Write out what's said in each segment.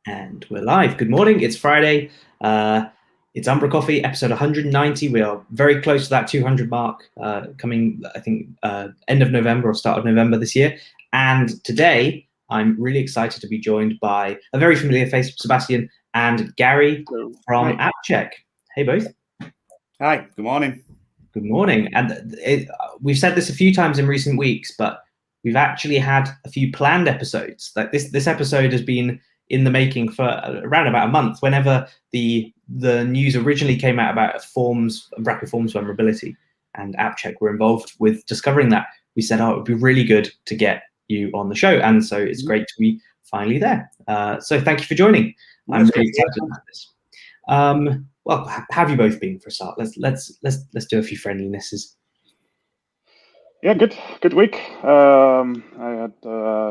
And we're live. Good morning. It's Friday. It's umbraCoffee, episode 190. We are very close to that 200 mark, coming, I think, end of November or start of November this year. And today, I'm really excited to be joined by a very familiar face, Sebastiaan and Gary from AppCheck. Hey, both. Hi. Good morning. Good morning. And we've said this a few times in recent weeks, but we've actually had a few planned episodes. Like this episode has been in the making for around about a month. Whenever the news originally came out about Umbraco forms vulnerability, and AppCheck were involved with discovering that, we said, oh, it would be really good to get you on the show. And so it's great to be finally there. So thank you for joining. I'm really excited about this. Well, how have you both been for a start? Let's do a few friendlinesses. Yeah, good week. I had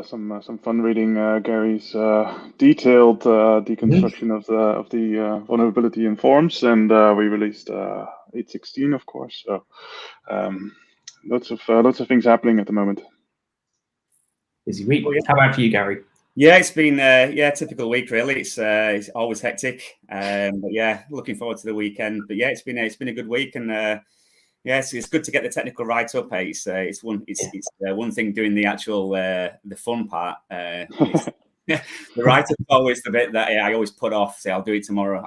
some fun reading Gary's detailed deconstruction of the vulnerability in forms, and we released 8.16, of course. So lots of things happening at the moment. Busy week. How about for you, Gary? Yeah, it's been typical week really. It's always hectic, but yeah, looking forward to the weekend. But yeah, it's been a good week, and yes, it's good to get the technical write-up. It's one thing doing the actual the fun part. The write-up is always the bit that I always put off. Say I'll do it tomorrow.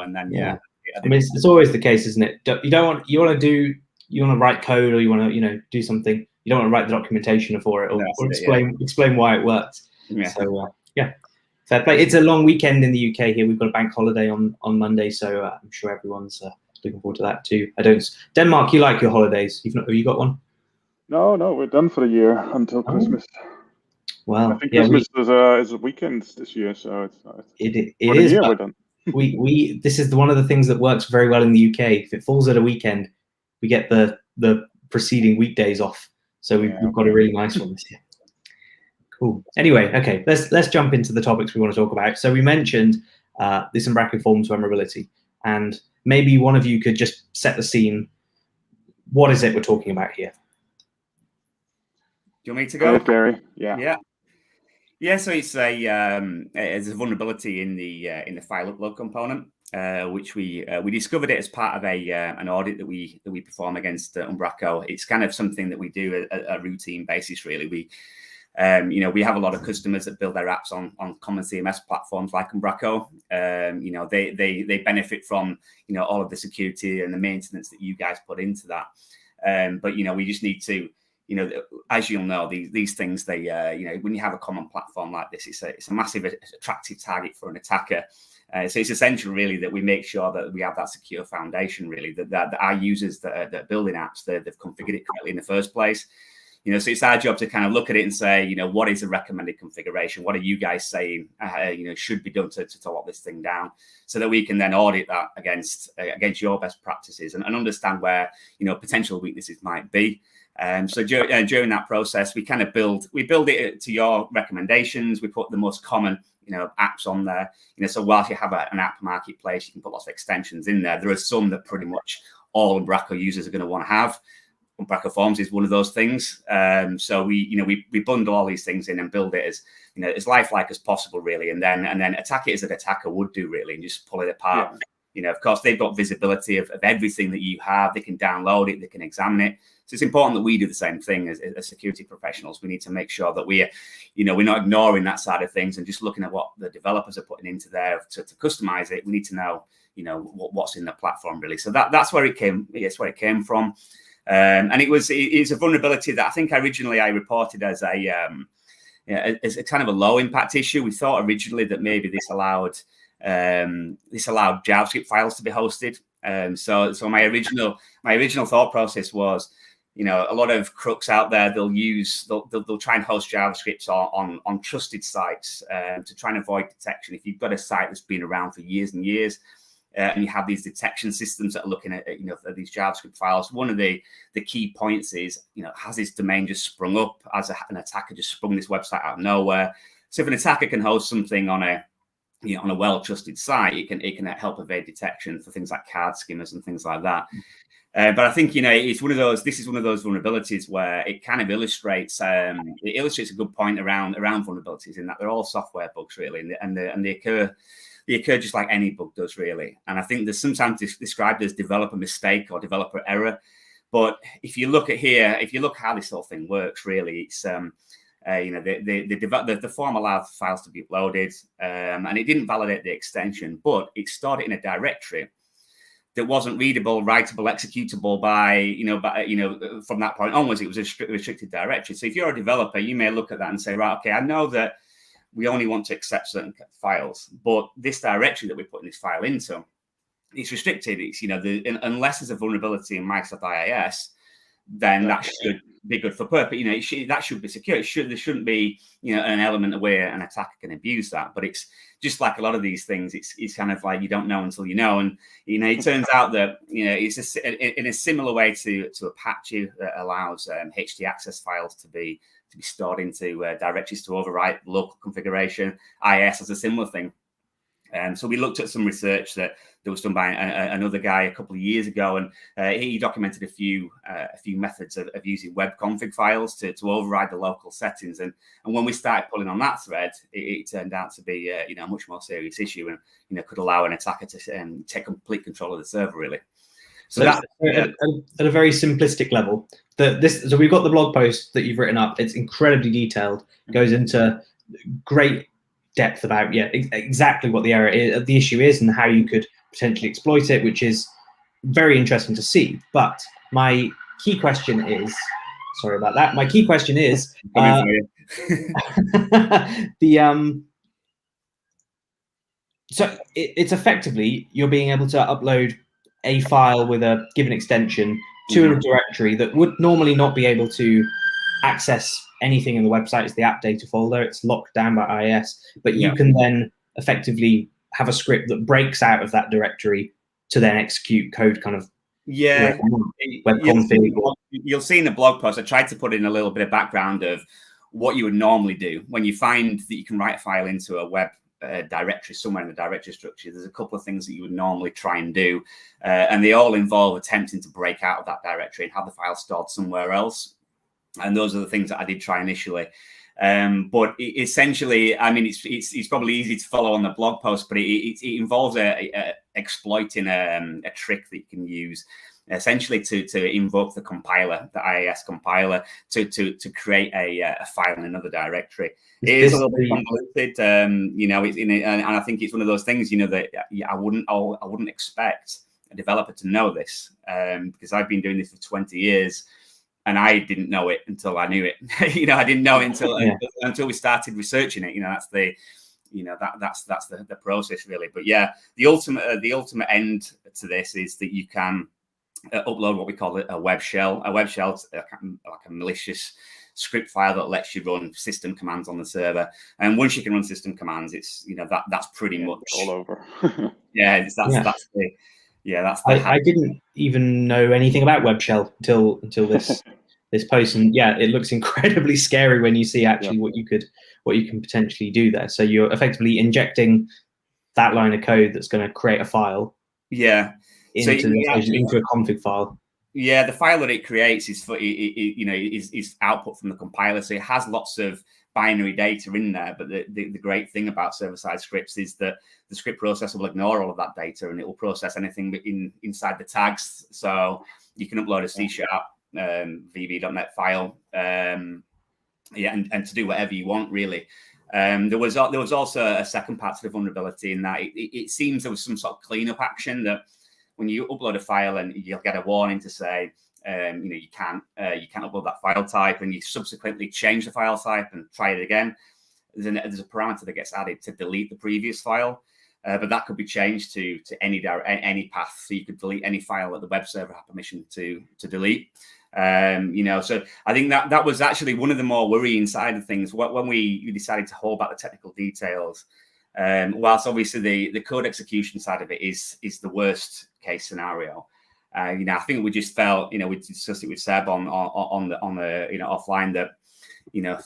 and then I mean, it's always the case, isn't it? You want to write code, or you want to do something. You don't want to write the documentation for it or explain why it works. Yeah. So fair play. It's a long weekend in the UK here. We've got a bank holiday on Monday, so I'm sure everyone's looking forward to that too. Denmark, you like your holidays? Have you got one? No, we're done for the year until Christmas. Well, I think Christmas is a weekend this year, so it is. We're done. This is one of the things that works very well in the UK. If it falls at a weekend, we get the preceding weekdays off. So we've got a really nice one this year. Cool. Anyway, okay, let's jump into the topics we want to talk about. So we mentioned this Umbraco forms vulnerability, and maybe one of you could just set the scene. What is it we're talking about here? Do you want me to go? Gary? Yeah. So it's a vulnerability in the file upload component, which we discovered it as part of an audit that we perform against Umbraco. It's kind of something that we do at a routine basis, really. We have a lot of customers that build their apps on common CMS platforms like Umbraco. They benefit from all of the security and the maintenance that you guys put into that. But we just need to, as you'll know, these things, they when you have a common platform like this, it's a massive attractive target for an attacker. So it's essential really that we make sure that we have that secure foundation, really, that our users that are building apps, they've configured it correctly in the first place. So it's our job to kind of look at it and say, what is a recommended configuration? What are you guys saying, should be done to lock this thing down, so that we can then audit that against your best practices and understand where, potential weaknesses might be. So during that process, we kind of build it to your recommendations. We put the most common, apps on there. So whilst you have an app marketplace, you can put lots of extensions in there. There are some that pretty much all Umbraco users are going to want to have. Umbraco Forms is one of those things. So we bundle all these things in and build it as as lifelike as possible, really, and then attack it as an attacker would do, really, and just pull it apart. Yeah. Of course, they've got visibility of everything that you have. They can download it. They can examine it. So it's important that we do the same thing as security professionals. We need to make sure that we're not ignoring that side of things and just looking at what the developers are putting into there to customize it. We need to know, what's in the platform, really. So that's where it came. It's where it came from. And it's a vulnerability that I think originally I reported as as a kind of a low impact issue. We thought originally that maybe this allowed JavaScript files to be hosted. So my original thought process was, a lot of crooks out there, they'll try and host JavaScripts on trusted sites to try and avoid detection. If you've got a site that's been around for years and years, and you have these detection systems that are looking at these JavaScript files, one of the key points is, has this domain just sprung up? As an attacker just sprung this website out of nowhere? So if an attacker can host something on a well-trusted site, it can help evade detection for things like card skimmers and things like that. But I think, it's one of those. This is one of those vulnerabilities where it kind of illustrates. It illustrates a good point around vulnerabilities in that they're all software bugs, really, and they occur. They occur just like any bug does, really. And I think they're sometimes described as developer mistake or developer error. But if you look how this whole thing works, really, it's the form allowed files to be uploaded, and it didn't validate the extension, but it stored it in a directory that wasn't readable, writable, executable from that point onwards. It was a restricted directory. So if you're a developer, you may look at that and say, right, okay, I know that we only want to accept certain files, but this directory that we're putting this file into, it's restricted. It's, unless there's a vulnerability in Microsoft IIS, then that should be good for purpose. That should be secure. There shouldn't be, an element where an attacker can abuse that. But it's just like a lot of these things. It's kind of like you don't know until you know. And it turns out that it's in a similar way to Apache that allows htaccess files to be stored into directories to overwrite local configuration. IIS has a similar thing. So we looked at some research that was done by another guy a couple of years ago, and he documented a few methods of using web config files to override the local settings. And when we started pulling on that thread, it turned out to be a much more serious issue, and could allow an attacker to take complete control of the server, really. So at a very simplistic level, so we've got the blog post that you've written up. It's incredibly detailed. Goes into great depth about exactly what the issue is and how you could potentially exploit it, which is very interesting to see. But my key question is, sorry about that. My key question is so it's effectively you're being able to upload a file with a given extension to a directory that would normally not be able to access anything in the website. It's the app data folder. It's locked down by IIS, but you can then effectively have a script that breaks out of that directory to then execute code kind of web config. You'll see in the blog post, I tried to put in a little bit of background of what you would normally do when you find that you can write a file into a web directory somewhere in the directory structure. There's a couple of things that you would normally try and do, and they all involve attempting to break out of that directory and have the file stored somewhere else. And those are the things that I did try initially. But essentially, I mean, it's probably easy to follow on the blog post, but it involves exploiting a trick that you can use, essentially to invoke the compiler, the IIS compiler, to create a file in another directory. It is a little bit convoluted, and I think it's one of those things, that I wouldn't expect a developer to know this, because I've been doing this for 20 years. And I didn't know it until I knew it. I didn't know it until we started researching it. That's the process, really. But yeah, the ultimate end to this is that you can upload what we call a web shell. A web shell is like a malicious script file that lets you run system commands on the server. And once you can run system commands, it's that's pretty much all over. I didn't even know anything about web shell until this post, and it looks incredibly scary when you see actually what you can potentially do there. So you're effectively injecting that line of code that's going to create a file into a config file. Yeah, the file that it creates is output from the compiler, so it has lots of binary data in there. But the great thing about server-side scripts is that the script processor will ignore all of that data, and it will process anything inside the tags. So you can upload a C# VB.NET file, and to do whatever you want, really. There was also a second part to the vulnerability in that it seems there was some sort of cleanup action that when you upload a file and you'll get a warning to say, you can't upload that file type, and you subsequently change the file type and try it again. There's a parameter that gets added to delete the previous file, but that could be changed to any path. So you could delete any file that the web server had permission to delete. So I think that was actually one of the more worrying side of things when we decided to hold back the technical details. Whilst obviously the code execution side of it is the worst case scenario. I think we just felt, we discussed it with Seb on the offline that,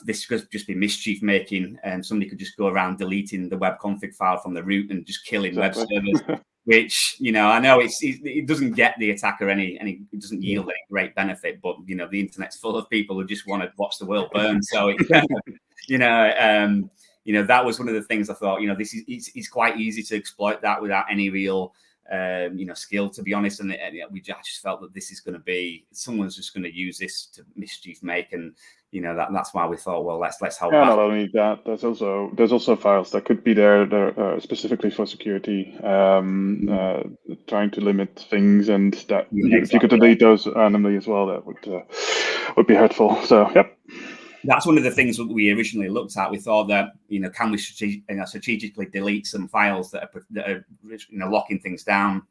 this could just be mischief making, and somebody could just go around deleting the web config file from the root and just killing web servers which, you know, I know it doesn't get the attacker it doesn't yield any great benefit, but, you know, the internet's full of people who just want to watch the world burn. So, it kind of, you know, that was one of the things I thought, you know, it's quite easy to exploit that without any real, you know, skill, to be honest. And I just felt that this is going to be, someone's just going to use this to mischief make. And, you know, that's why we thought, well, let's help. Yeah, not only that, there's also files that could be there specifically for security, trying to limit things, and that if you could delete those randomly as well, that would be hurtful. So, yep. That's one of the things that we originally looked at. We thought that, you know, can we strategically delete some files that are you know, locking things down?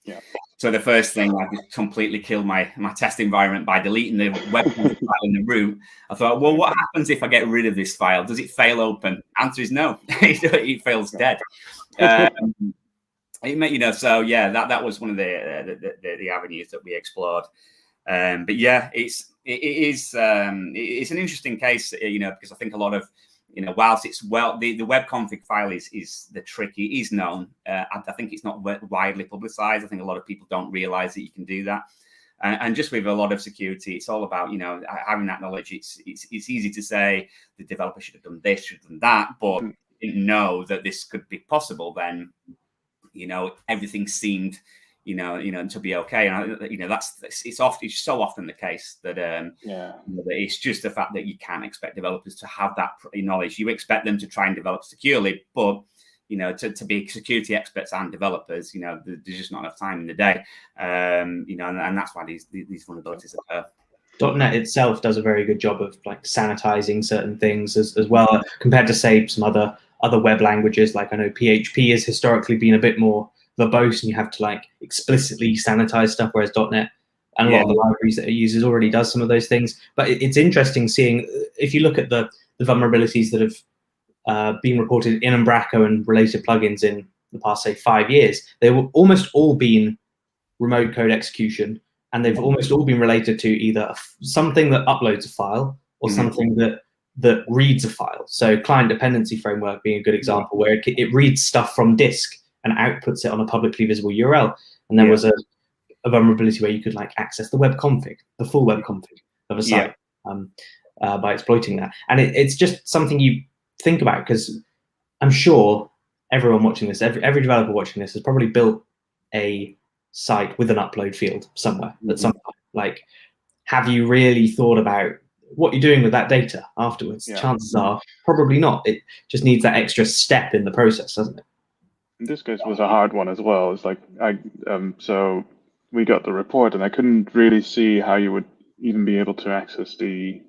Yeah. So the first thing, I just completely killed my test environment by deleting the web file in the root. I thought, well, what happens if I get rid of this file? Does it fail open? Answer is no. It fails dead. You know, so yeah, that was one of the avenues that we explored. But yeah, it's an interesting case, you know, because I think a lot of, you know, whilst it's the web config file is the trick. It is known. I think it's not widely publicized. I think a lot of people don't realize that you can do that. And just with a lot of security, it's all about, you know, having that knowledge. It's easy to say the developer should have done this, should have done that, but didn't know that this could be possible. Then, you know, everything seemed, you know, to be okay. And, you know, it's so often the case that, you know, that it's just the fact that you can't expect developers to have that knowledge. You expect them to try and develop securely, but, you know, to be security experts and developers, you know, there's just not enough time in the day. You know, and that's why these vulnerabilities occur. .NET itself does a very good job of like sanitizing certain things as well, compared to, say, some other web languages. Like I know PHP has historically been a bit more verbose, and you have to like explicitly sanitize stuff, whereas .NET and a lot of the libraries that it uses already does some of those things. But it's interesting seeing, if you look at the vulnerabilities that have been reported in Umbraco and related plugins in the past, say, 5 years, they've almost all been remote code execution, and they've almost all been related to either something that uploads a file or something that reads a file. So client dependency framework being a good example, where it reads stuff from disk and outputs it on a publicly visible URL. And there was a vulnerability where you could like access the web config, the full web config of a site by exploiting that. And it's just something you think about, because I'm sure everyone watching this, every developer watching this has probably built a site with an upload field somewhere at some point. Like, have you really thought about what you're doing with that data afterwards? Chances are probably not. It just needs that extra step in the process, doesn't it? This case was a hard one as well. It's like so we got the report, and I couldn't really see how you would even be able to access the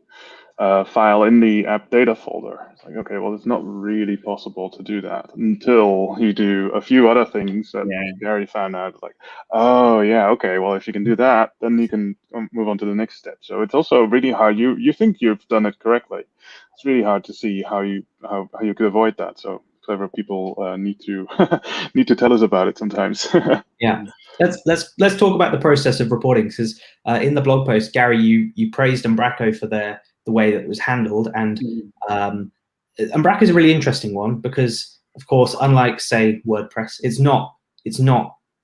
file in the app data folder. It's like, okay, well, it's not really possible to do that until you do a few other things that Gary found out. Like, oh yeah, okay, well, if you can do that, then you can move on to the next step. So it's also really hard. You think you've done it correctly. It's really hard to see how you could avoid that. So clever people need to need to tell us about it sometimes. Yeah, let's talk about the process of reporting, because in the blog post, Gary, you praised Umbraco for the way that it was handled, and Umbraco is a really interesting one because, of course, unlike, say, WordPress, it's not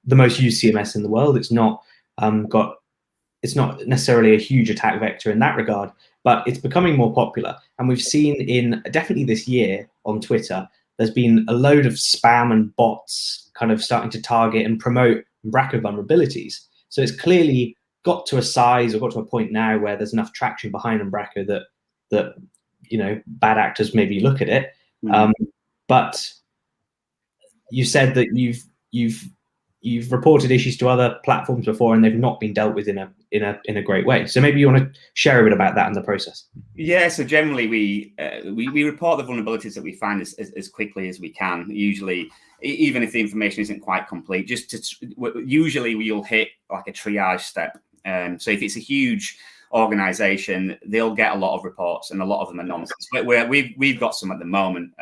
the most used CMS in the world. It's not it's not necessarily a huge attack vector in that regard, but it's becoming more popular. And we've seen in definitely this year on Twitter, there's been a load of spam and bots kind of starting to target and promote Umbraco vulnerabilities. So it's clearly got to a size, or got to a point now where there's enough traction behind Umbraco that you know, bad actors maybe look at it. But you said that you've reported issues to other platforms before, and they've not been dealt with in a great way. So maybe you want to share a bit about that in the process. Yeah. So generally, we report the vulnerabilities that we find as quickly as we can. Usually, even if the information isn't quite complete, usually we'll hit like a triage step. So if it's a huge organization, they'll get a lot of reports, and a lot of them are nonsense. But we've got some at the moment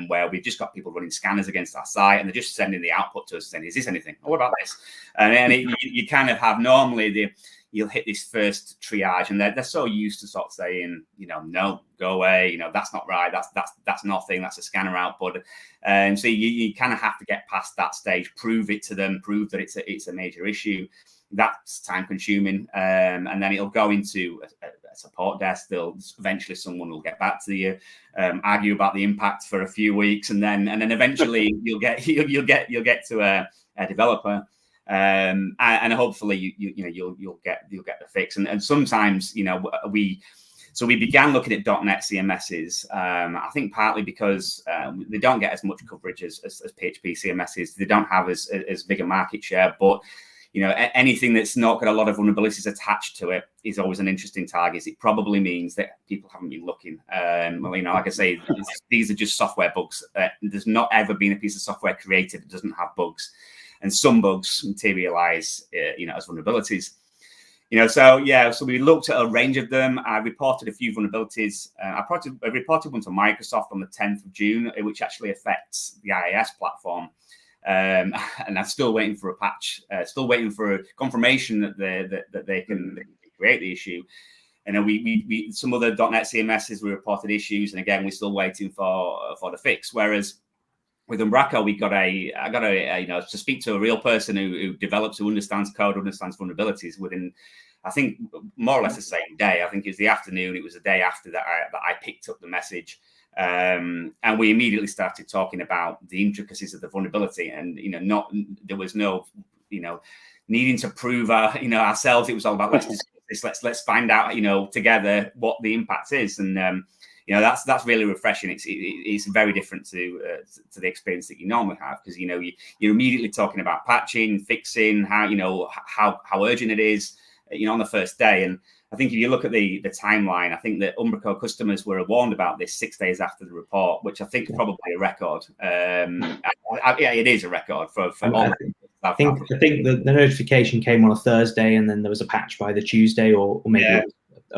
where we've just got people running scanners against our site, and they're just sending the output to us saying, is this anything? Oh, what about this? And you kind of have normally you'll hit this first triage, and they're so used to sort of saying, no, go away, that's not right, that's nothing, that's a scanner output. And so you kind of have to get past that stage, prove it to them, prove that it's a major issue. That's time consuming, and then it'll go into a support desk. Eventually someone will get back to you, argue about the impact for a few weeks, and then eventually you'll get to a developer. And hopefully you'll get the fix. And sometimes we began looking at .NET CMSs. I think partly because they don't get as much coverage as PHP CMSs. They don't have as big a market share, but anything that's not got a lot of vulnerabilities attached to it is always an interesting target. It probably means that people haven't been looking. Like I say, these are just software bugs. There's not ever been a piece of software created that doesn't have bugs. And some bugs materialize, as vulnerabilities. So we looked at a range of them. I reported a few vulnerabilities. I reported one to Microsoft on the 10th of June, which actually affects the IIS platform. And I'm still waiting for a patch, still waiting for a confirmation that they can create the issue. And then we some other .NET CMSs, we reported issues, and again, we're still waiting for the fix. Whereas with Umbraco, I got to speak to a real person who develops, who understands code, understands vulnerabilities within, I think, more or less the same day. I think it was the afternoon. It was the day after that I picked up the message. And we immediately started talking about the intricacies of the vulnerability, and there was no needing to prove ourselves. It was all about let's discuss this, let's find out together what the impact is, and that's really refreshing. It's very different to the experience that you normally have, because you're immediately talking about patching, fixing, how urgent it is on the first day. And I think if you look at the timeline, I think that Umbraco customers were warned about this 6 days after the report, which I think is probably a record. It is a record for all. I think the notification came on a Thursday, and then there was a patch by the Tuesday, or maybe.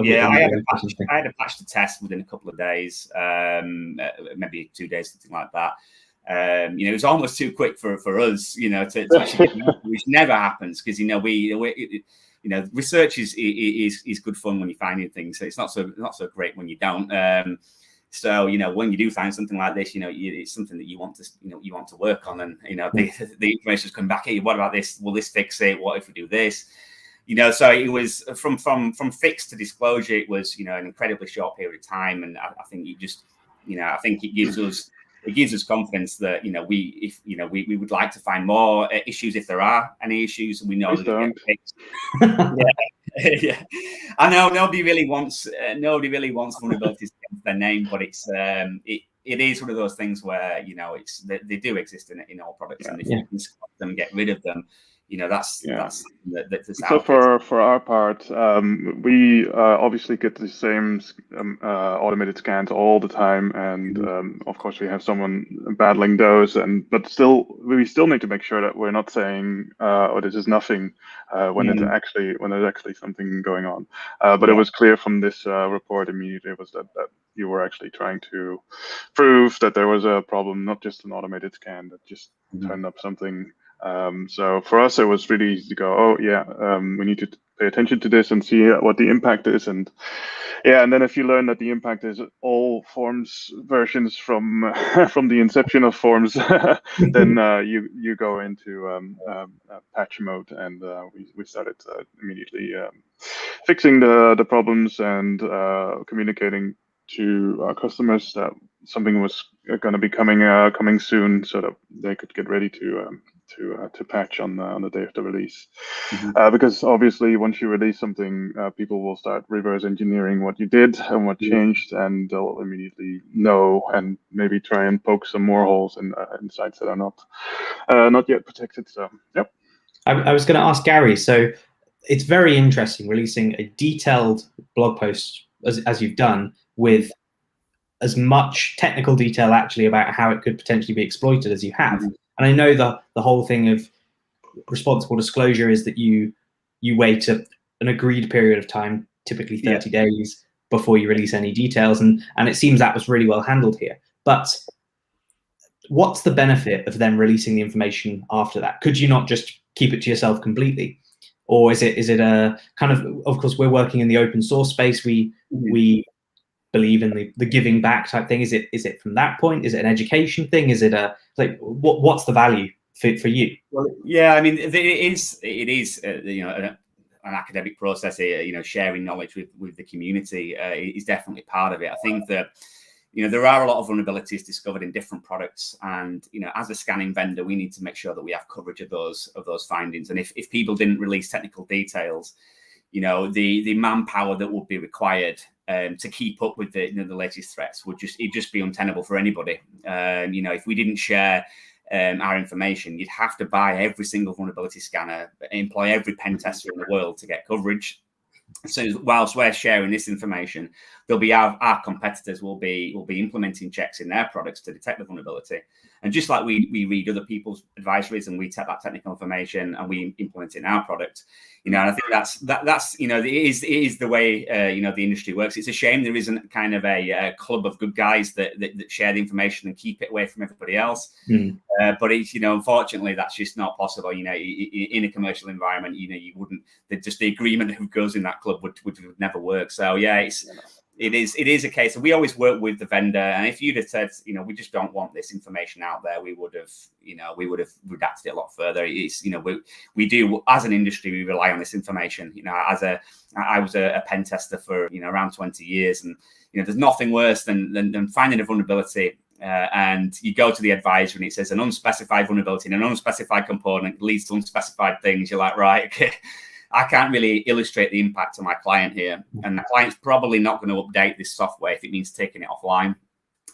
Yeah. I had a patch to test within a couple of days, maybe 2 days, something like that. It was almost too quick for us, to actually, which never happens, because research is good fun when you find new things. So it's not so great when you don't. So when you do find something like this, it's something that you want to work on, and the information's come back at you. What about this? Will this fix it? What if we do this? So it was from fix to disclosure. It was an incredibly short period of time, and I think I think it gives us confidence that we would like to find more issues if there are any issues, and we know that they get fixed. Yeah. I know nobody really wants vulnerabilities against their name, but it is one of those things where they do exist in all products, and if you can stop them, get rid of them. That's so for our part, we obviously get the same automated scans all the time, and of course we have someone battling those, but we still need to make sure that we're not saying, "Oh, this is nothing," when there's actually something going on. But it was clear from this report immediately was that you were actually trying to prove that there was a problem, not just an automated scan that just turned up something. So for us, it was really easy to go, oh yeah, we need to pay attention to this and see what the impact is. And then if you learn that the impact is all forms versions from the inception of forms, then you go into patch mode, and we started immediately fixing the problems and communicating to our customers that something was going to be coming soon, so that they could get ready to patch on the day of the release. Because obviously once you release something, people will start reverse engineering what you did and what changed, and they'll immediately know and maybe try and poke some more holes in sites that are not yet protected. So yep. I was going to ask Gary, so it's very interesting releasing a detailed blog post as you've done, with as much technical detail actually about how it could potentially be exploited as you have. And I know the whole thing of responsible disclosure is that you wait an agreed period of time typically 30 days before you release any details, and it seems that was really well handled here. But what's the benefit of then releasing the information after that? Could you not just keep it to yourself completely? Or is it a kind of course, we're working in the open source space. We believe in the giving back type thing. Is it from that point? Is it an education thing? Is it what's the value for you? Well, yeah, I mean, it is an academic process here. Sharing knowledge with the community is definitely part of it. I think that there are a lot of vulnerabilities discovered in different products, and as a scanning vendor, we need to make sure that we have coverage of those findings. And if people didn't release technical details, the manpower that would be required to keep up with the latest threats would just be untenable for anybody. If we didn't share our information, you'd have to buy every single vulnerability scanner, employ every pen tester in the world to get coverage. So whilst we're sharing this information, there'll be our competitors will be implementing checks in their products to detect the vulnerability. And just like we read other people's advisories and we take that technical information and we implement it in our product, and I think that's it is the way the industry works. It's a shame there isn't kind of a club of good guys that share the information and keep it away from everybody else. But it's unfortunately that's just not possible. In a commercial environment, you wouldn't. Just the agreement who goes in that club would never work. So yeah, it is a case of we always work with the vendor, and if you'd have said, we just don't want this information out there, we would have redacted it a lot further. It's we do as an industry, we rely on this information. I was a pen tester for around 20 years, and there's nothing worse than finding a vulnerability. And you go to the advisor and it says an unspecified vulnerability in an unspecified component leads to unspecified things. You're like, right, okay. I can't really illustrate the impact to my client here. And the client's probably not going to update this software if it means taking it offline.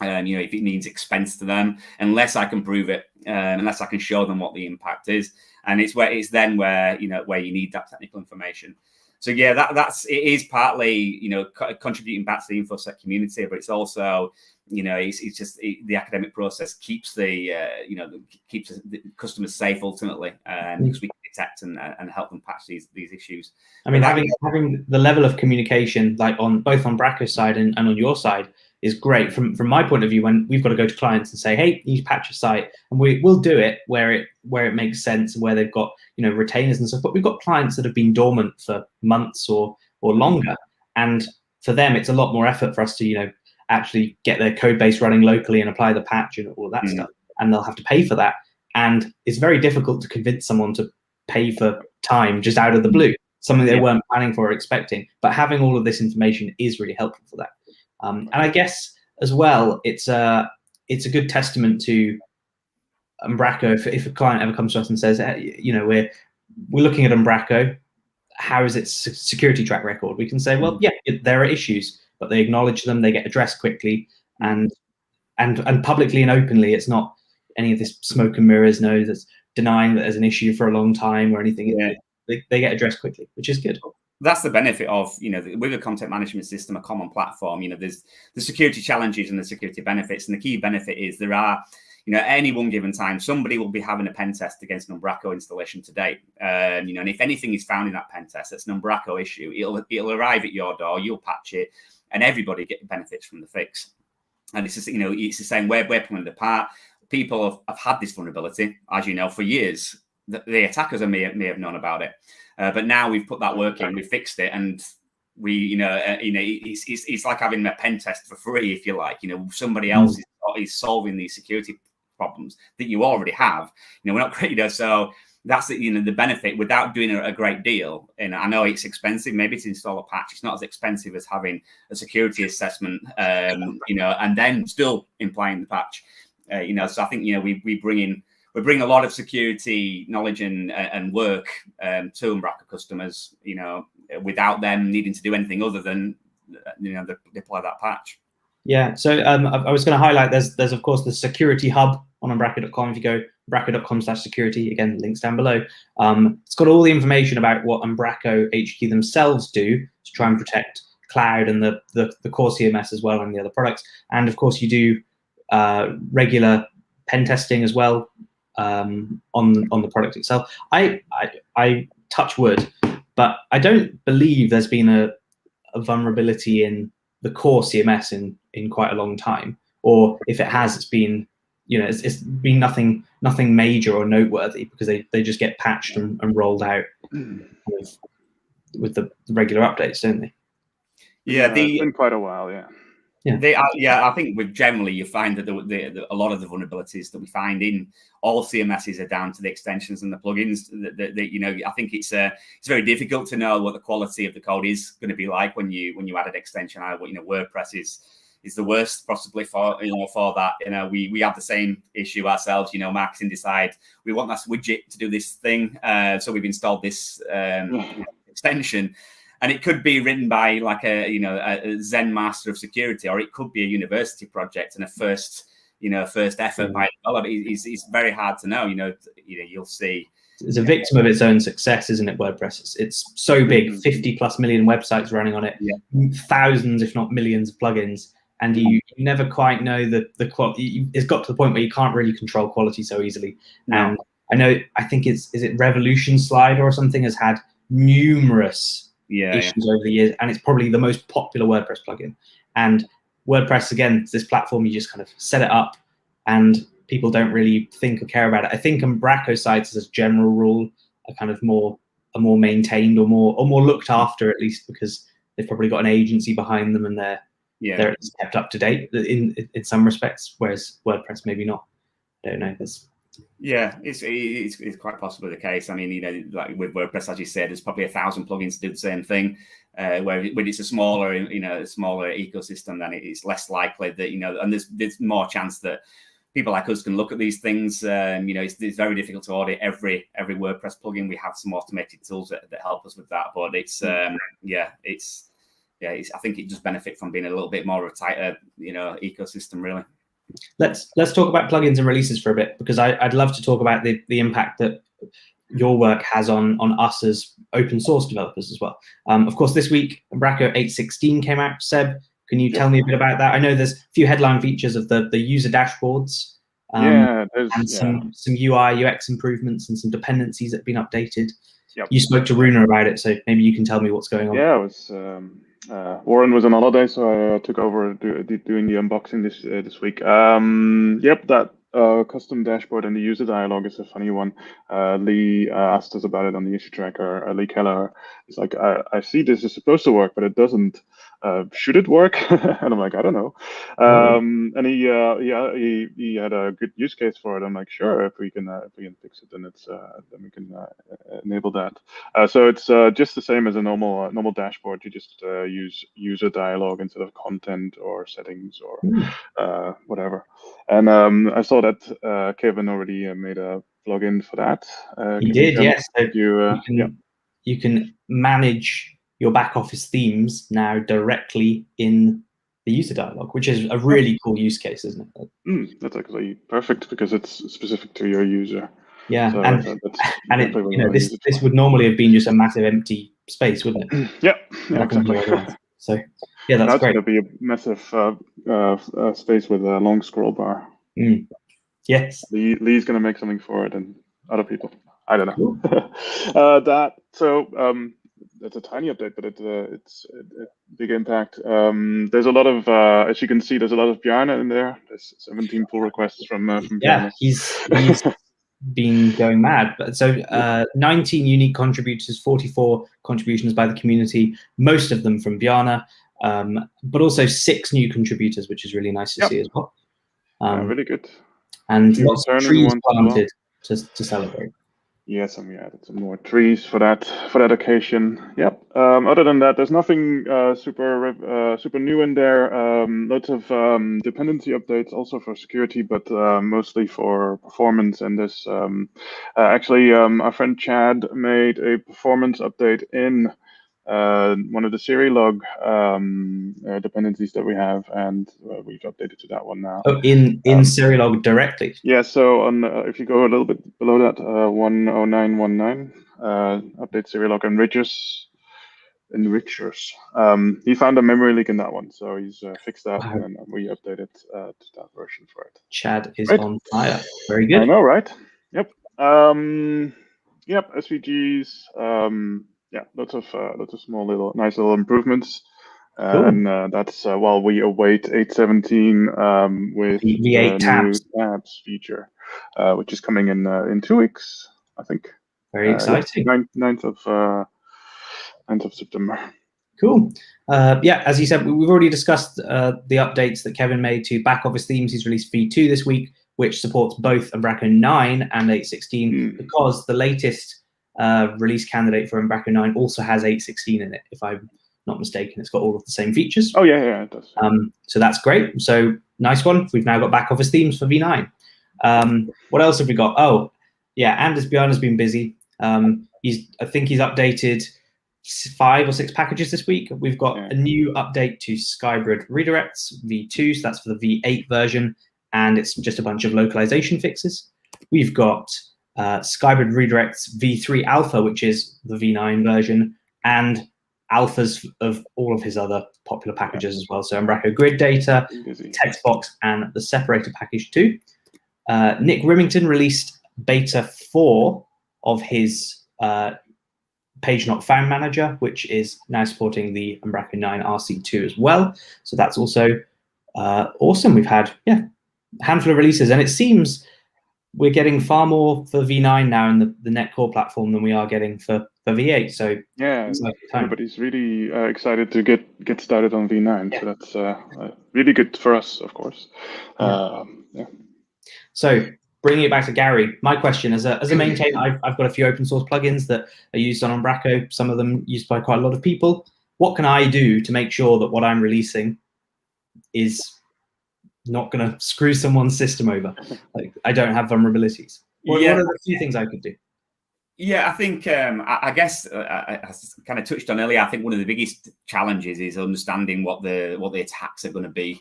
If it means expense to them, unless I can prove it, unless I can show them what the impact is. And it's where you need that technical information. So yeah, it is partly, contributing back to the InfoSec community, but it's also, it's just the academic process keeps the customers safe ultimately, because we can detect and help them patch these issues. I mean, having the level of communication, like both on Umbraco's side and on your side, is great. From my point of view, when we've got to go to clients and say, hey, you patch your site, and we'll do it where it makes sense and where they've got retainers and stuff. But we've got clients that have been dormant for months or longer, and for them, it's a lot more effort for us to actually get their code base running locally and apply the patch and all that stuff, and they'll have to pay for that. And it's very difficult to convince someone to pay for time just out of the blue, something they weren't planning for or expecting. But having all of this information is really helpful for that. And I guess as well, it's a good testament to Umbraco. If a client ever comes to us and says, hey, we're looking at Umbraco, how is its security track record? We can say, well, yeah, there are issues, but they acknowledge them, they get addressed quickly, and publicly and openly. It's not any of this smoke and mirrors, that's denying that there's an issue for a long time or anything. Yeah. They get addressed quickly, which is good. That's the benefit of, with a content management system, a common platform. There's the security challenges and the security benefits, and the key benefit is there are, at any one given time, somebody will be having a pen test against an Umbraco installation today. And if anything is found in that pen test, that's an Umbraco issue. It'll arrive at your door, you'll patch it, and everybody get benefits from the fix. And it's just, it's the same. We're pulling it apart. People have had this vulnerability, as for years. The attackers may have known about it. But now we've put that work in, we fixed it, and we, it's like having a pen test for free, if you like. Somebody else is solving these security problems that you already have. We're not great, so that's the benefit without doing a great deal. And I know it's expensive, maybe to install a patch. It's not as expensive as having a security assessment, and then still implying the patch. So I think we bring a lot of security knowledge and work to Umbraco customers, without them needing to do anything other than deploy that patch. Yeah. So I was going to highlight there's of course the security hub on umbraco.com. If you go umbraco.com/security, again, links down below. It's got all the information about what Umbraco HQ themselves do to try and protect cloud and the core CMS as well and the other products. And of course you do regular pen testing as well. On the product itself. I touch wood, but I don't believe there's been a a vulnerability in the core CMS in quite a long time, or if it has, it's been, you know, it's been nothing major or noteworthy, because they just get patched and rolled out with the regular updates, don't they? Yeah, it's been quite a while. Yeah, I think generally you find that a lot of the vulnerabilities that we find in all CMSs are down to the extensions and the plugins. That you know, I think it's very difficult to know what the quality of the code is going to be like when you add an extension. You know, WordPress is the worst possibly for that. You know, we have the same issue ourselves. You know, marketing decide we want this widget to do this thing, so we've installed this extension. And it could be written by like a Zen master of security, or it could be a university project and a first effort by a developer. It's very hard to know. You'll see. It's a victim of its own success, isn't it? WordPress. It's so big, 50+ million websites running on it, thousands, if not millions, of plugins, and you never quite know the quality. It's got to the point where you can't really control quality so easily. And I think is it Revolution Slider or something has had numerous issues over the years, and it's probably the most popular WordPress plugin. And WordPress, again, is this platform you just kind of set it up and people don't really think or care about it. I think Umbraco sites, as a general rule, are kind of more maintained or more looked after, at least because they've probably got an agency behind them and they're kept up to date in some respects, whereas WordPress maybe not. I don't know. It's quite possibly the case. I mean, like with WordPress, as you said, there's probably 1,000 plugins to do the same thing. Where when it's a smaller ecosystem, then it's less likely that and there's more chance that people like us can look at these things. It's very difficult to audit every WordPress plugin. We have some automated tools that help us with that, but I think it just benefit from being a little bit more of a tighter ecosystem, really. Let's talk about plugins and releases for a bit, because I'd love to talk about the impact that your work has on us as open source developers as well. Of course, this week Umbraco 8.16 came out. Seb, can you tell me a bit about that? I know there's a few headline features of the user dashboards, and some UI UX improvements and some dependencies that have been updated. You spoke to Runa about it, so maybe you can tell me what's going on. Yeah, it was Warren was on holiday, so I took over doing the unboxing this week. That custom dashboard and the user dialogue is a funny one. Lee asked us about it on the issue tracker. Lee Keller is like, I see this is supposed to work, but it doesn't. Should it work? And I'm like, I don't know. And he had a good use case for it. I'm like, sure, if we can fix it, then then we can enable that. So it's just the same as a normal dashboard. You just use user dialogue instead of content or settings or whatever. And I saw that Kevin already made a plugin for that. He did, yes. You can manage your back office themes now directly in the user dialogue, which is a really cool use case, isn't it? That's actually perfect because it's specific to your user. Yeah, so this would normally have been just a massive empty space, wouldn't it? Yeah, exactly. So yeah, that's great. It's going to be a massive space with a long scroll bar. Yes. Lee's going to make something for it, and other people. I don't know. Cool. That's a tiny update, but it's a big impact. There's a lot of, as you can see, there's a lot of Bjarne in there. There's 17 pull requests from Bjarne. Yeah, he's been going mad. But so 19 unique contributors, 44 contributions by the community, most of them from Bjarne, but also 6 new contributors, which is really nice to see as well. Really good. And lots of trees planted to celebrate. Yes, and we added some more trees for that occasion. Yep. Other than that, there's nothing super new in there. Lots of dependency updates also for security, but mostly for performance. And there's actually our friend Chad made a performance update in one of the Serilog dependencies that we have, and we've updated to that one now. Oh, in Serilog directly? Yeah, so on if you go a little bit below that, 10919, update Serilog enrichers. He found a memory leak in that one, so he's fixed that, and then we updated to that version for it. Chad is on fire. Very good. I know, right? Yep. SVGs. Lots of small nice little improvements. Cool. And that's while we await 8.17 with The the V8 new tabs. tabs feature, which is coming in 2 weeks, I think. Very exciting. 9th of September. Cool. Yeah, as you said, we've already discussed the updates that Kevin made to back office themes. He's released V2 this week, which supports both Umbraco 9 and 8.16, because the latest release candidate for Umbraco 9 also has 8.16 in it, if I'm not mistaken. It's got all of the same features. Oh, yeah, it does. So that's great. So nice one. We've now got back office themes for V9. What else have we got? Oh, yeah, Anders Björn has been busy. I think he's updated 5 or 6 packages this week. We've got a new update to Skybrid redirects V2, so that's for the V8 version, and it's just a bunch of localization fixes. We've got Skybrid redirects V3 alpha, which is the V9 version, and alphas of all of his other popular packages as well. So Umbraco grid data, text box, and the separator package too. Nick Rimington released beta 4 of his page not found manager, which is now supporting the Umbraco 9 RC2 as well. So that's also awesome. We've had a handful of releases, and it seems we're getting far more for V9 now in the Net Core platform than we are getting for V8. So yeah, everybody's really excited to get started on V9. So that's really good for us, of course. So bringing it back to Gary, my question as a maintainer, I've got a few open source plugins that are used on Umbraco, some of them used by quite a lot of people. What can I do to make sure that what I'm releasing is not going to screw someone's system over? Like, I don't have vulnerabilities. What are the few things I could do? Yeah, I think, I guess, I kind of touched on earlier, I think one of the biggest challenges is understanding what the attacks are going to be.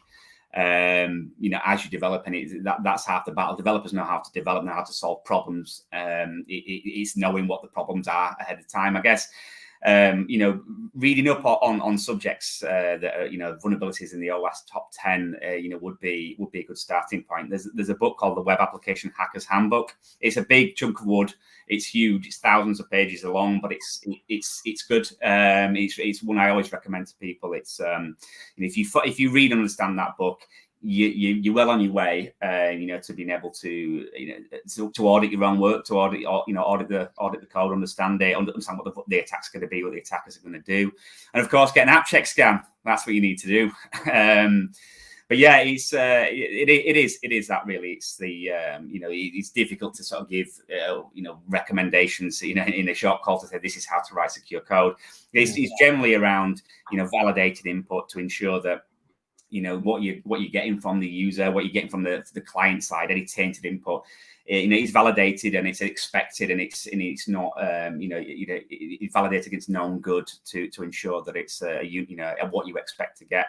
As you develop, and that's half the battle. Developers know how to develop, know how to solve problems. It's knowing what the problems are ahead of time, I guess. Reading up on subjects that are, vulnerabilities in the OWASP top 10, would be a good starting point. There's a book called the Web Application Hackers Handbook. It's a big chunk of wood. It's huge. It's thousands of pages long, but it's good. It's one I always recommend to people. It's if you read and understand that book, you're well on your way, to being able to audit your own work, to audit the code, understand what the attack's going to be, what the attackers are going to do, and of course get an app check scan. That's what you need to do. But yeah, it is that really. It's the it's difficult to sort of give recommendations in a short call to say this is how to write secure code. It's generally around validated input to ensure that what you're getting from the user, what you're getting from the client side, any tainted input, it's validated and it's expected, and it's not it's validated against known good to ensure that it's what you expect to get.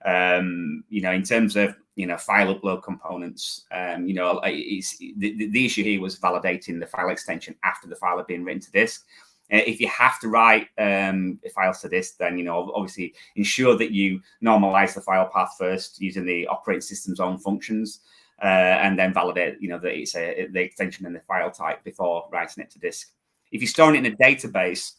In terms of file upload components, it's the issue here was validating the file extension after the file had been written to disk. If you have to write files to disk, then obviously ensure that you normalize the file path first using the operating system's own functions, and then validate that it's the extension and the file type before writing it to disk. If you're storing it in a database,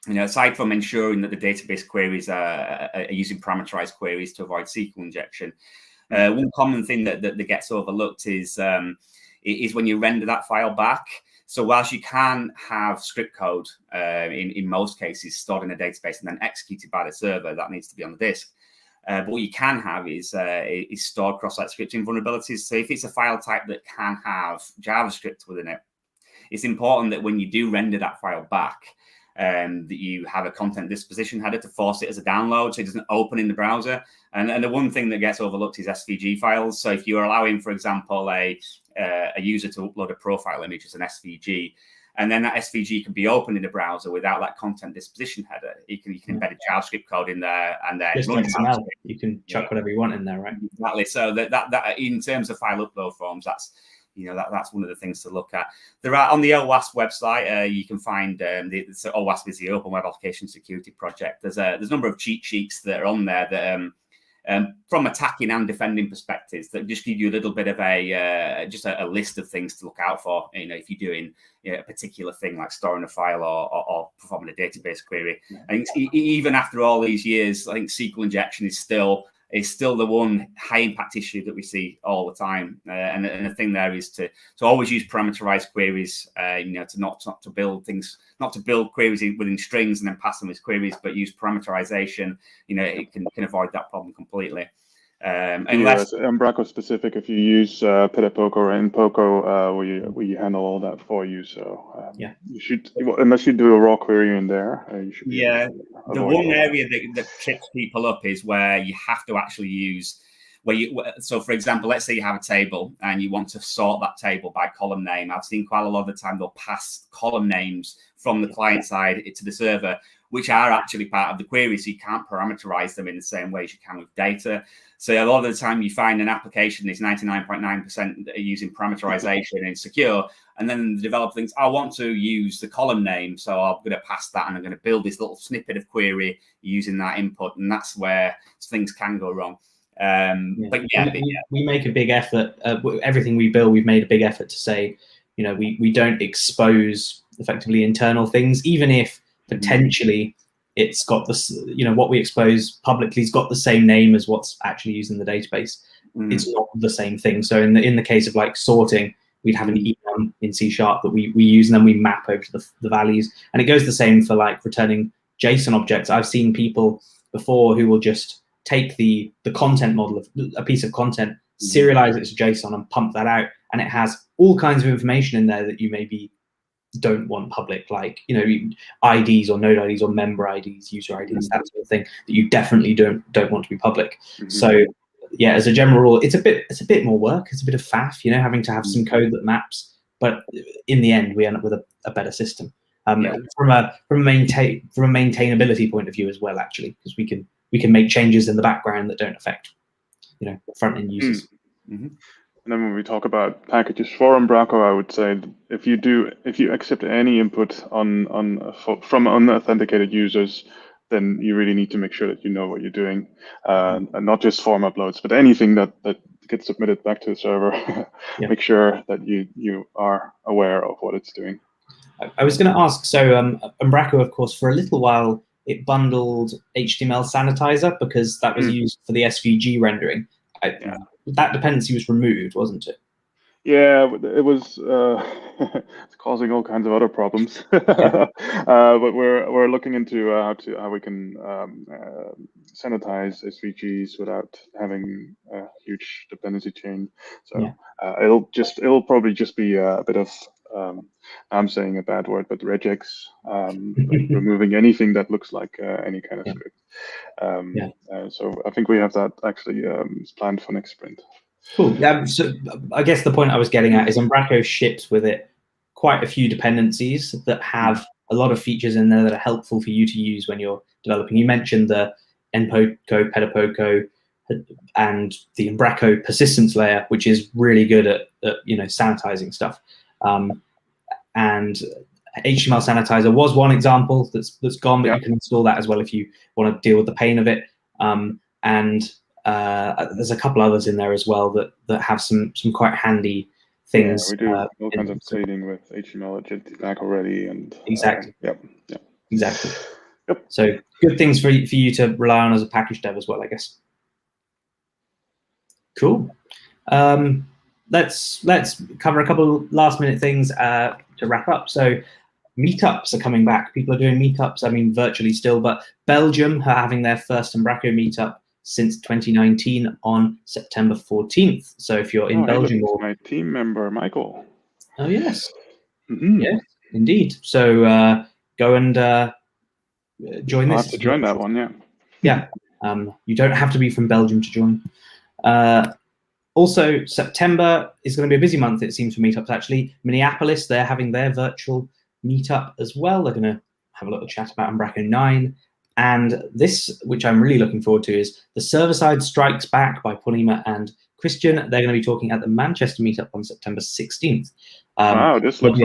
aside from ensuring that the database queries are using parameterized queries to avoid SQL injection, one common thing that gets overlooked is when you render that file back. So whilst you can have script code in most cases stored in a database and then executed by the server, that needs to be on the disk. But what you can have is stored cross-site scripting vulnerabilities. So if it's a file type that can have JavaScript within it, it's important that when you do render that file back, that you have a content disposition header to force it as a download so it doesn't open in the browser. And the one thing that gets overlooked is SVG files. So if you're allowing, for example, a user to upload a profile image as an SVG, and then that SVG can be opened in the browser without that content disposition header, you can embed a JavaScript code in there and then run JavaScript. You can chuck whatever you want in there, right? Exactly. So that in terms of file upload forms, that's one of the things to look at. There are on the OWASP website, you can find so OWASP is the Open Web Application Security Project. There's a number of cheat sheets that are on there that from attacking and defending perspectives that just give you a little bit of a list of things to look out for. If you're doing a particular thing like storing a file or performing a database query. I think even after all these years, I think SQL injection is still the one high impact issue that we see all the time. And the thing there is to always use parameterized queries, to build things, not to build queries within strings and then pass them as queries, but use parameterization. It can avoid that problem completely. Unless Umbraco specific, if you use PetaPoco or InPoco, we handle all that for you. So you should, unless you do a raw query in there, you should be able to the one area that trips people up is where you have to actually use so for example, let's say you have a table and you want to sort that table by column name. I've seen quite a lot of the time they'll pass column names from the client side to the server, which are actually part of the query, so you can't parameterize them in the same way as you can with data. So a lot of the time you find an application is 99.9% using parameterization and secure, and then the developer thinks, I want to use the column name, so I'm going to pass that and I'm going to build this little snippet of query using that input, and that's where things can go wrong. But we make a big effort. Everything we build, we've made a big effort to say, we don't expose effectively internal things, even if potentially it's got this, what we expose publicly has got the same name as what's actually used in the database. It's not the same thing. So in the case of like sorting, we'd have an enum in C# that we use, and then we map over to the values. And it goes the same for like returning JSON objects. I've seen people before who will just take the content model of a piece of content, serialize it to JSON and pump that out. And it has all kinds of information in there that you maybe don't want public, like IDs or node IDs or member IDs, user IDs, that sort of thing that you definitely don't want to be public. So as a general rule, it's a bit more work. It's a bit of faff, having to have some code that maps. But in the end, we end up with a better system from a maintainability point of view as well, actually, because we can make changes in the background that don't affect front end users. And then when we talk about packages for Umbraco, I would say if you accept any input from unauthenticated users, then you really need to make sure that you know what you're doing, and not just form uploads, but anything that gets submitted back to the server. Make sure that you are aware of what it's doing. I was going to ask, so Umbraco, of course, for a little while, it bundled HTML sanitizer because that was used for the SVG rendering. That dependency was removed, wasn't it? Yeah, it was it's causing all kinds of other problems. But we're looking into how we can sanitize SVGs without having a huge dependency chain. So it'll probably just be a bit of I'm saying a bad word, but regex, removing anything that looks like any kind of script. So I think we have that actually planned for next sprint. Cool. So I guess the point I was getting at is Umbraco ships with it quite a few dependencies that have a lot of features in there that are helpful for you to use when you're developing. You mentioned the InPoco, PetaPoco, and the Umbraco persistence layer, which is really good at sanitizing stuff. And HTML sanitizer was one example that's gone, but you can install that as well if you want to deal with the pain of it. And there's a couple others in there as well that have some quite handy things. We do all kinds of trading with HTML agility back already, and exactly. Exactly. Yep. So good things for you to rely on as a package dev as well, I guess. Cool. Let's cover a couple of last minute things to wrap up. So meetups are coming back. People are doing meetups, I mean, virtually still, but Belgium are having their first Umbraco meetup since 2019 on September 14th. So if you're in Belgium, or my team member Michael. Oh yes, yes, indeed. So go and join this. I'll have to join that one, yeah. You don't have to be from Belgium to join. Also, September is going to be a busy month, it seems, for meetups. Actually, Minneapolis, they're having their virtual meetup as well. They're going to have a little chat about Umbraco 9. And this, which I'm really looking forward to, is the Server-Side Strikes Back by Purnima and Christian. They're going to be talking at the Manchester meetup on September 16th. Wow, this looks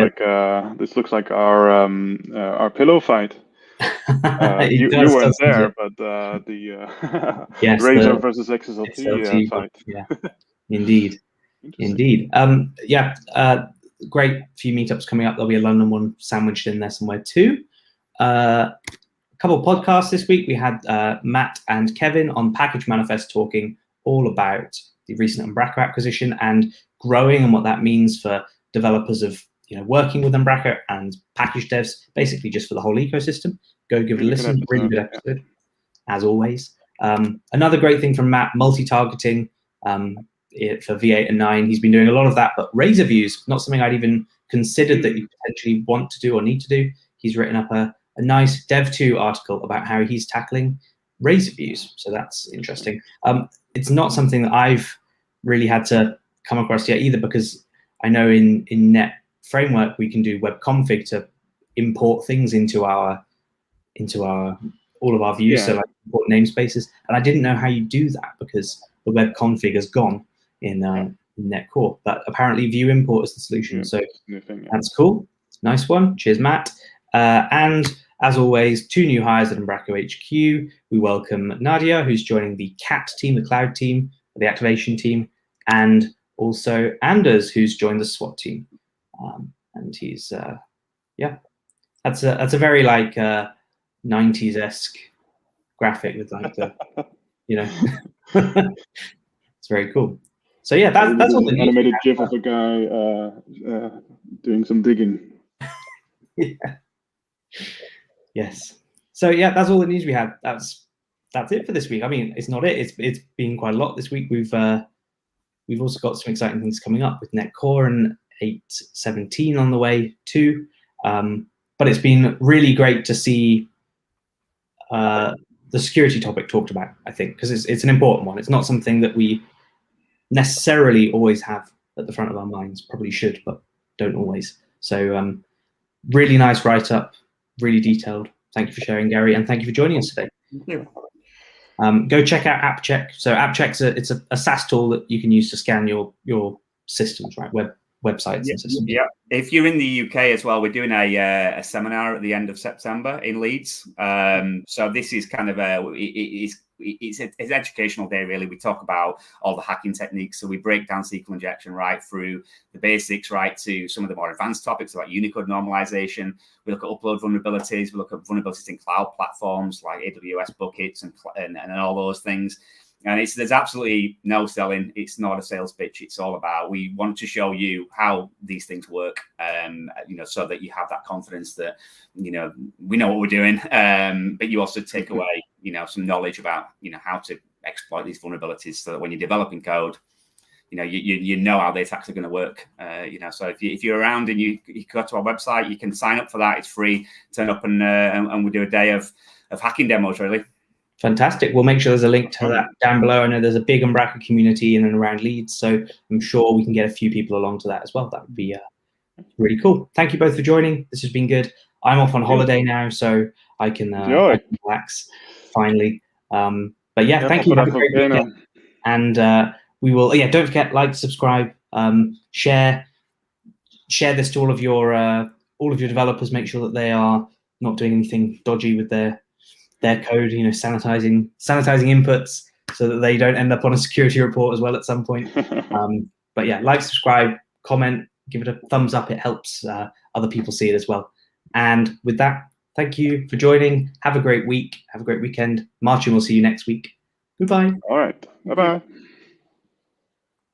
like our pillow fight. You weren't there, but the yes, Razor the versus XSLT XLT, fight. yeah, indeed. Indeed. Great few meetups coming up. There'll be a London one sandwiched in there somewhere too. A couple of podcasts this week. We had Matt and Kevin on Package Manifest talking all about the recent Umbraco acquisition and growing and what that means for developers of working with Umbraco and package devs, basically just for the whole ecosystem. Go give it a listen. Really good episode, as always. Another great thing from Matt, multi-targeting. For V8 and 9, he's been doing a lot of that, but Razor views, not something I'd even considered that you potentially want to do or need to do. He's written up a nice Dev2 article about how he's tackling Razor views, so that's interesting. It's not something that I've really had to come across yet either, because I know in Net Framework we can do web config to import things into our all of our views, so like import namespaces, and I didn't know how you do that because the web config has gone in Net Core, but apparently view import is the solution. So that's cool. Nice one. Cheers, Matt. And as always, 2 new hires at Umbraco HQ. We welcome Nadia, who's joining the CAT team, the cloud team, the activation team, and also Anders, who's joined the SWAT team. And he's that's a very like 90s-esque graphic with like the it's very cool. So yeah, that's all the news. Animated GIF of a guy doing some digging. Yeah. Yes. So yeah, that's all the news we had. That's it for this week. I mean, it's not it. It's been quite a lot this week. We've also got some exciting things coming up with Net Core and 8.17 on the way too. But it's been really great to see the security topic talked about, I think, because it's an important one. It's not something that we necessarily always have at the front of our minds. Probably should, but don't always. So really nice write-up, really detailed. Thank you for sharing, Gary, and thank you for joining us today. Thank you. Go check out AppCheck. So AppCheck's it's a SaaS tool that you can use to scan your systems, right? Websites and systems. Yeah. If you're in the UK as well, we're doing a seminar at the end of September in Leeds. So this is kind of it's an educational day, really. We talk about all the hacking techniques. So we break down SQL injection right through the basics, right to some of the more advanced topics like Unicode normalization. We look at upload vulnerabilities. We look at vulnerabilities in cloud platforms like AWS buckets and all those things. And there's absolutely no selling. It's not a sales pitch. It's all about, we want to show you how these things work, so that you have that confidence that, we know what we're doing. But you also take away, some knowledge about, how to exploit these vulnerabilities so that when you're developing code, you know how the attacks are going to work. So if you're around and you go to our website, you can sign up for that. It's free. Turn up and we do a day of hacking demos, really. Fantastic. We'll make sure there's a link to that down below. I know there's a big Umbraco community in and around Leeds, so I'm sure we can get a few people along to that as well. That would be really cool. Thank you both for joining. This has been good. I'm off on holiday now, so I can relax finally. But yeah, thank you. Have a great weekend. And we will. Don't forget, like, subscribe, share this to all of your developers. Make sure that they are not doing anything dodgy with their code, sanitizing inputs so that they don't end up on a security report as well at some point. But yeah, like, subscribe, comment, give it a thumbs up. It helps other people see it as well. And with that, thank you for joining. Have a great week. Have a great weekend. Marcin, we'll see you next week. Goodbye. All right. Bye-bye.